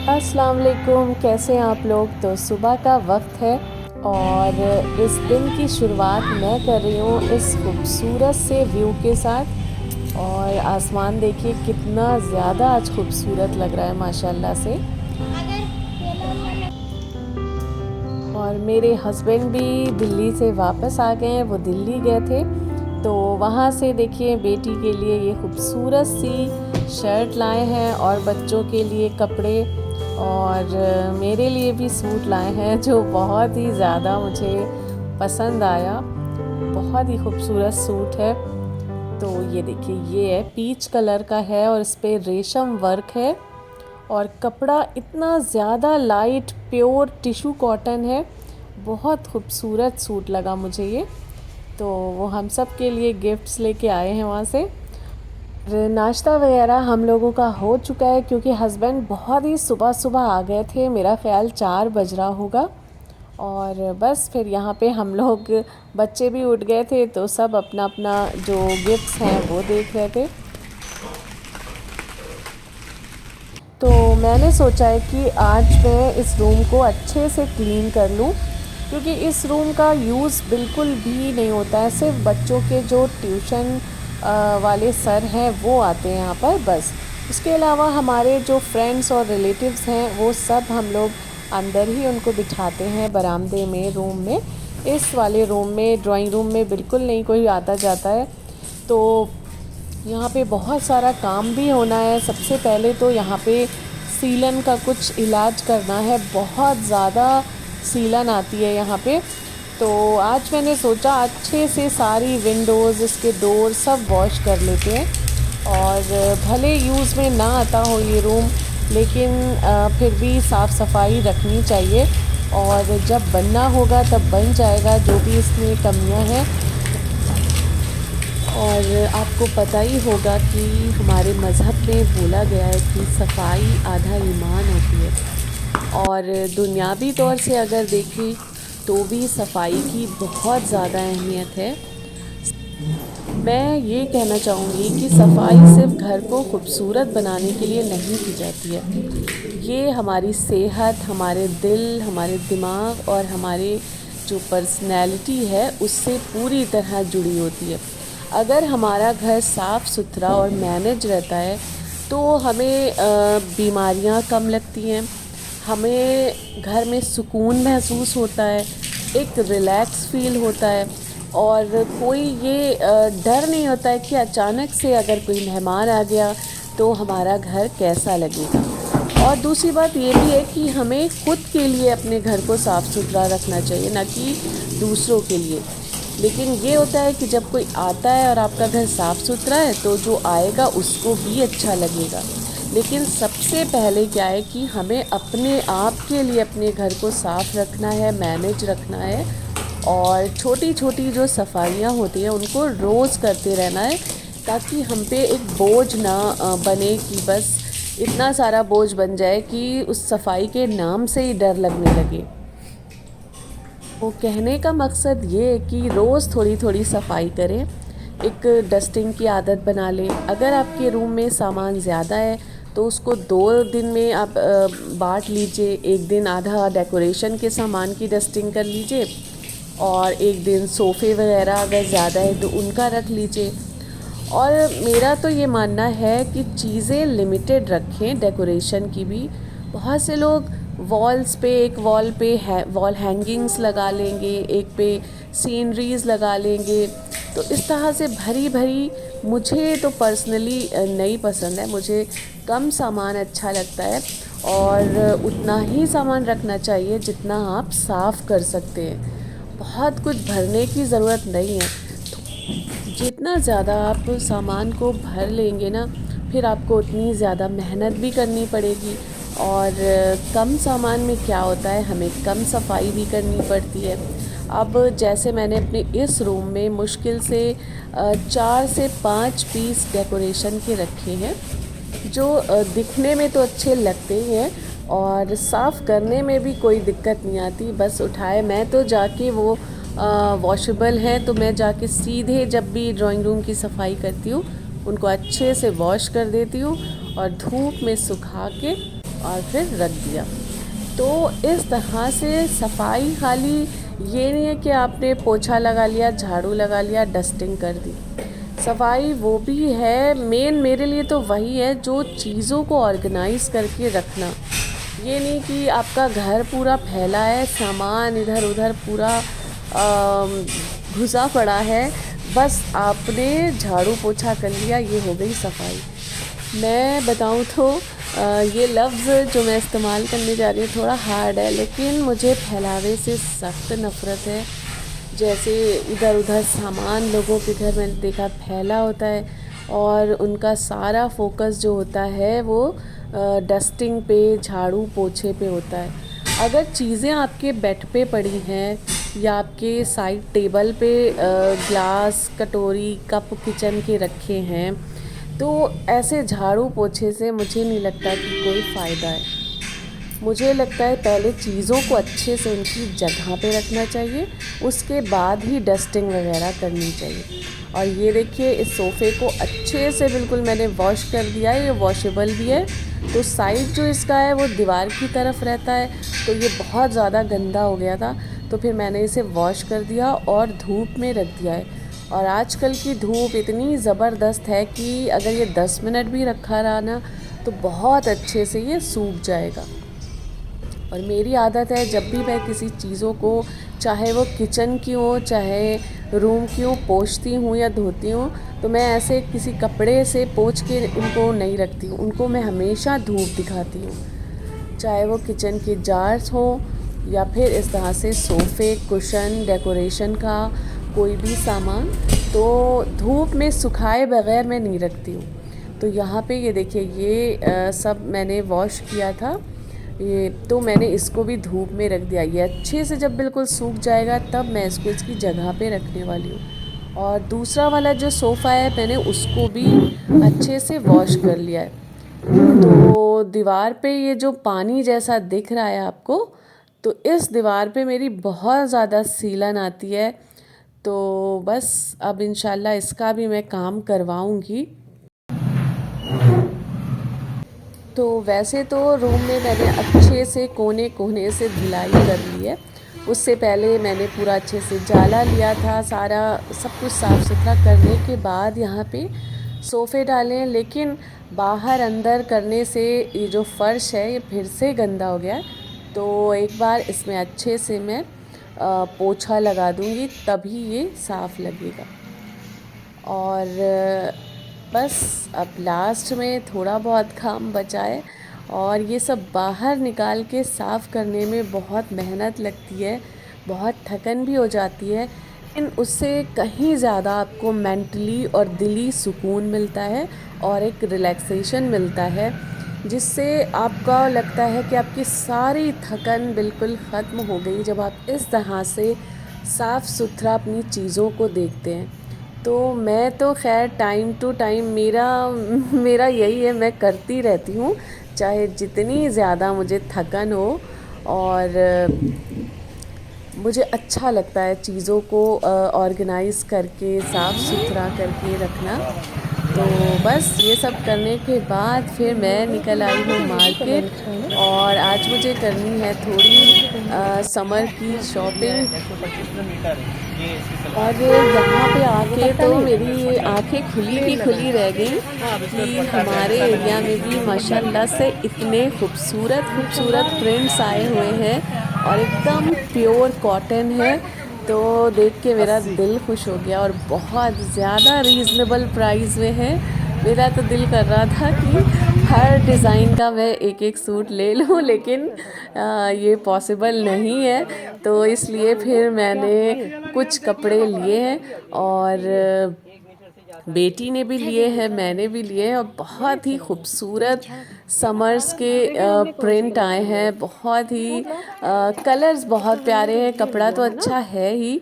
अस्सलाम वालेकुम, कैसे हैं आप लोग। तो सुबह का वक्त है और इस दिन की शुरुआत मैं कर रही हूँ इस खूबसूरत से व्यू के साथ। और आसमान देखिए कितना ज़्यादा आज खूबसूरत लग रहा है माशाल्लाह से। और मेरे हस्बैंड भी दिल्ली से वापस आ गए हैं, वो दिल्ली गए थे। तो वहाँ से देखिए बेटी के लिए ये खूबसूरत सी शर्ट लाए हैं और बच्चों के लिए कपड़े, और मेरे लिए भी सूट लाए हैं जो बहुत ही ज़्यादा मुझे पसंद आया। बहुत ही खूबसूरत सूट है। तो ये देखिए, ये है पीच कलर का है और इस पर रेशम वर्क है और कपड़ा इतना ज़्यादा लाइट प्योर टिशू कॉटन है। बहुत खूबसूरत सूट लगा मुझे ये। तो वो हम सब के लिए गिफ्ट्स लेके आए हैं वहाँ से। नाश्ता वगैरह हम लोगों का हो चुका है क्योंकि हस्बैंड बहुत ही सुबह सुबह आ गए थे, मेरा ख़्याल 4 बज रहा होगा। और बस फिर यहाँ पे हम लोग, बच्चे भी उठ गए थे तो सब अपना अपना जो गिफ्ट्स हैं वो देख रहे थे। तो मैंने सोचा है कि आज मैं इस रूम को अच्छे से क्लीन कर लूँ, क्योंकि इस रूम का यूज़ बिल्कुल भी नहीं होता है। सिर्फ बच्चों के जो ट्यूशन वाले सर हैं वो आते हैं यहाँ पर, बस। उसके अलावा हमारे जो फ्रेंड्स और रिलेटिव्स हैं वो सब हम लोग अंदर ही उनको बिठाते हैं, बरामदे में, रूम में। इस वाले रूम में, ड्राइंग रूम में बिल्कुल नहीं कोई आता जाता है। तो यहाँ पे बहुत सारा काम भी होना है। सबसे पहले तो यहाँ पे सीलन का कुछ इलाज करना है, बहुत ज़्यादा सीलन आती है यहाँ पे। तो आज मैंने सोचा अच्छे से सारी विंडोज़, इसके डोर सब वॉश कर लेते हैं। और भले यूज़ में ना आता हो ये रूम, लेकिन फिर भी साफ़ सफाई रखनी चाहिए। और जब बनना होगा तब बन जाएगा जो भी इसमें कमियां हैं। और आपको पता ही होगा कि हमारे मज़हब में बोला गया है कि सफाई आधा ईमान होती है। और दुनियावी तौर से अगर देखें तो भी सफाई की बहुत ज़्यादा अहमियत है। मैं ये कहना चाहूँगी कि सफाई सिर्फ घर को खूबसूरत बनाने के लिए नहीं की जाती है। ये हमारी सेहत, हमारे दिल, हमारे दिमाग और हमारे जो पर्सनैलिटी है उससे पूरी तरह जुड़ी होती है। अगर हमारा घर साफ़ सुथरा और मैनेज रहता है तो हमें बीमारियां कम लगती हैं, हमें घर में सुकून महसूस होता है, एक रिलैक्स फील होता है। और कोई ये डर नहीं होता है कि अचानक से अगर कोई मेहमान आ गया तो हमारा घर कैसा लगेगा। और दूसरी बात ये भी है कि हमें खुद के लिए अपने घर को साफ़ सुथरा रखना चाहिए, ना कि दूसरों के लिए। लेकिन ये होता है कि जब कोई आता है और आपका घर साफ़ सुथरा है तो जो आएगा उसको भी अच्छा लगेगा। लेकिन सबसे पहले क्या है कि हमें अपने आप के लिए अपने घर को साफ़ रखना है, मैनेज रखना है। और छोटी छोटी जो सफाइयाँ होती हैं उनको रोज़ करते रहना है, ताकि हम पे एक बोझ ना बने कि बस इतना सारा बोझ बन जाए कि उस सफाई के नाम से ही डर लगने लगे। वो कहने का मकसद ये है कि रोज़ थोड़ी थोड़ी सफाई करें, एक डस्टिंग की आदत बना लें। अगर आपके रूम में सामान ज़्यादा है तो उसको 2 दिन में आप बांट लीजिए। एक दिन आधा डेकोरेशन के सामान की डस्टिंग कर लीजिए और एक दिन सोफ़े वगैरह अगर ज़्यादा है तो उनका रख लीजिए। और मेरा तो ये मानना है कि चीज़ें लिमिटेड रखें, डेकोरेशन की भी। बहुत से लोग वॉल्स पे, एक वॉल पे वॉल हैंगिंग्स लगा लेंगे, एक पे सीनरीज़ लगा लेंगे। तो इस तरह से भरी भरी मुझे तो पर्सनली नहीं पसंद है। मुझे कम सामान अच्छा लगता है और उतना ही सामान रखना चाहिए जितना आप साफ़ कर सकते हैं। बहुत कुछ भरने की ज़रूरत नहीं है। जितना ज़्यादा आप सामान को भर लेंगे ना, फिर आपको उतनी ज़्यादा मेहनत भी करनी पड़ेगी। और कम सामान में क्या होता है, हमें कम सफाई भी करनी पड़ती है। अब जैसे मैंने अपने इस रूम में मुश्किल से 4 से 5 पीस डेकोरेशन के रखे हैं, जो दिखने में तो अच्छे लगते ही हैं और साफ़ करने में भी कोई दिक्कत नहीं आती। बस उठाए, मैं तो जाके वो वॉशेबल हैं तो मैं जाके सीधे जब भी ड्राइंग रूम की सफाई करती हूँ उनको अच्छे से वॉश कर देती हूँ और धूप में सुखा के और फिर रख दिया। तो इस तरह से सफाई खाली ये नहीं है कि आपने पोछा लगा लिया, झाड़ू लगा लिया, डस्टिंग कर दी। सफाई वो भी है, मेन मेरे लिए तो वही है जो चीज़ों को ऑर्गेनाइज़ करके रखना। ये नहीं कि आपका घर पूरा फैला है, सामान इधर उधर पूरा घुसा पड़ा है, बस आपने झाड़ू पोछा कर लिया, ये हो गई सफाई। मैं बताऊँ तो ये लफ्ज़ जो मैं इस्तेमाल करने जा रही हूँ थोड़ा हार्ड है, लेकिन मुझे फैलावे से सख्त नफ़रत है। जैसे इधर उधर सामान लोगों के घर मैंने देखा फैला होता है और उनका सारा फोकस जो होता है वो डस्टिंग पे, झाड़ू पोछे पे होता है। अगर चीज़ें आपके बेड पे पड़ी हैं या आपके साइड टेबल पे ग्लास, कटोरी, कप किचन के रखे हैं, तो ऐसे झाड़ू पोछे से मुझे नहीं लगता कि कोई फ़ायदा है। मुझे लगता है पहले चीज़ों को अच्छे से उनकी जगह पे रखना चाहिए, उसके बाद ही डस्टिंग वगैरह करनी चाहिए। और ये देखिए इस सोफ़े को अच्छे से बिल्कुल मैंने वॉश कर दिया है, ये वॉशेबल भी है। तो साइड जो इसका है वो दीवार की तरफ रहता है, तो ये बहुत ज़्यादा गंदा हो गया था, तो फिर मैंने इसे वॉश कर दिया और धूप में रख दिया है। और आजकल की धूप इतनी ज़बरदस्त है कि अगर ये 10 मिनट भी रखा रहा ना तो बहुत अच्छे से ये सूख जाएगा। और मेरी आदत है जब भी मैं किसी चीज़ों को, चाहे वो किचन की हो चाहे रूम की हो, पोंछती हूँ या धोती हूँ, तो मैं ऐसे किसी कपड़े से पोंछ के उनको नहीं रखती हूँ, उनको मैं हमेशा धूप दिखाती हूँ। चाहे वो किचन के जार्स हो या फिर इस तरह से सोफ़े, कुशन, डेकोरेशन का कोई भी सामान, तो धूप में सुखाए बगैर मैं नहीं रखती हूँ। तो यहाँ पे ये देखिए ये सब मैंने वॉश किया था, ये तो मैंने इसको भी धूप में रख दिया। ये अच्छे से जब बिल्कुल सूख जाएगा तब मैं इसको इसकी जगह पे रखने वाली हूँ। और दूसरा वाला जो सोफ़ा है मैंने उसको भी अच्छे से वॉश कर लिया है। तो दीवार पे ये जो पानी जैसा दिख रहा है आपको, तो इस दीवार पे मेरी बहुत ज़्यादा सीलन आती है। तो बस अब इंशाल्लाह इसका भी मैं काम करवाऊँगी। तो वैसे तो रूम में मैंने अच्छे से कोने कोने से धुलाई कर ली है। उससे पहले मैंने पूरा अच्छे से जाला लिया था, सारा सब कुछ साफ़ सुथरा करने के बाद यहाँ पे सोफ़े डाले हैं। लेकिन बाहर अंदर करने से ये जो फ़र्श है ये फिर से गंदा हो गया है, तो एक बार इसमें अच्छे से मैं पोछा लगा दूँगी, तभी ये साफ़ लगेगा। और बस अब लास्ट में थोड़ा बहुत काम बचा है और ये सब बाहर निकाल के साफ़ करने में बहुत मेहनत लगती है, बहुत थकन भी हो जाती है, लेकिन उससे कहीं ज़्यादा आपको मेंटली और दिली सुकून मिलता है और एक रिलैक्सेशन मिलता है, जिससे आपका लगता है कि आपकी सारी थकन बिल्कुल ख़त्म हो गई जब आप इस तरह से साफ़ सुथरा अपनी चीज़ों को देखते हैं। तो मैं तो ख़ैर टाइम टू टाइम मेरा यही है, मैं करती रहती हूँ, चाहे जितनी ज़्यादा मुझे थकन हो। और मुझे अच्छा लगता है चीज़ों को ऑर्गेनाइज़ करके, साफ़ सुथरा करके रखना। तो बस ये सब करने के बाद फिर मैं निकल आई हूँ मार्केट और आज मुझे करनी है थोड़ी समर की शॉपिंग। और यहाँ पे आके तो मेरी आंखें खुली की खुली रह गई कि हमारे एरिया में भी माशाल्लाह से इतने खूबसूरत खूबसूरत प्रिंट्स आए हुए हैं और एकदम प्योर कॉटन है। तो देख के मेरा दिल खुश हो गया और बहुत ज़्यादा रीज़नेबल प्राइस में है। मेरा तो दिल कर रहा था कि हर डिज़ाइन का मैं एक एक सूट ले लूँ, लेकिन ये पॉसिबल नहीं है, तो इसलिए फिर मैंने कुछ कपड़े लिए हैं और बेटी ने भी लिए हैं, मैंने भी लिए हैं। और बहुत ही खूबसूरत समर्स के प्रिंट आए हैं, बहुत ही कलर्स बहुत प्यारे हैं, कपड़ा तो अच्छा है ही।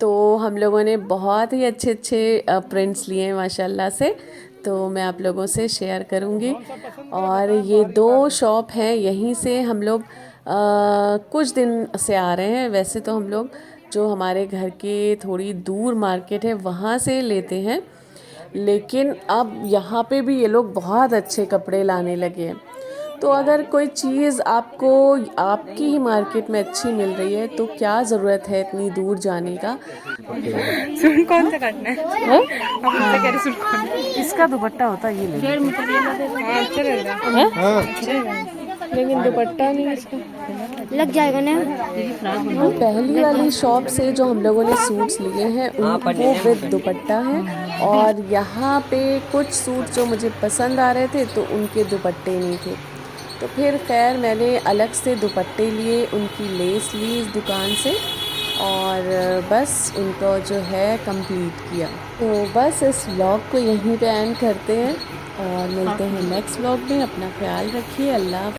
तो हम लोगों ने बहुत ही अच्छे अच्छे प्रिंट्स लिए हैं माशाल्लाह से, तो मैं आप लोगों से शेयर करूँगी। और ये 2 शॉप हैं, यहीं से हम लोग कुछ दिन से आ रहे हैं। वैसे तो हम लोग जो हमारे घर के थोड़ी दूर मार्केट है वहाँ से लेते हैं, लेकिन अब यहाँ पे भी ये लोग बहुत अच्छे कपड़े लाने लगे हैं। तो अगर कोई चीज़ आपको आपकी ही मार्केट में अच्छी मिल रही है तो क्या ज़रूरत है इतनी दूर जाने का। सूट कौन सा काटना है? आप मुझसे कह रहे सूट कौन इसका दुपट्टा होता है ये ले हाँ अच्छा लग रहा है। लेकिन दुपट्टा नहीं इसका लग जाएगा ना। वो पहली वाली शॉप से जो हम लोगों ने सूट्स लिए हैं वो विद दुपट्टा है और यहाँ पे कुछ सूट जो मुझे पसंद आ रहे थे तो उनके दुपट्टे नहीं थे, तो फिर खैर मैंने अलग से दुपट्टे लिए, उनकी लेस ली इस दुकान से और बस उनको जो है कंप्लीट किया। तो बस इस व्लॉग को यहीं पे एंड करते हैं और मिलते हैं नेक्स्ट व्लॉग में। अपना ख्याल रखिए। अल्लाह।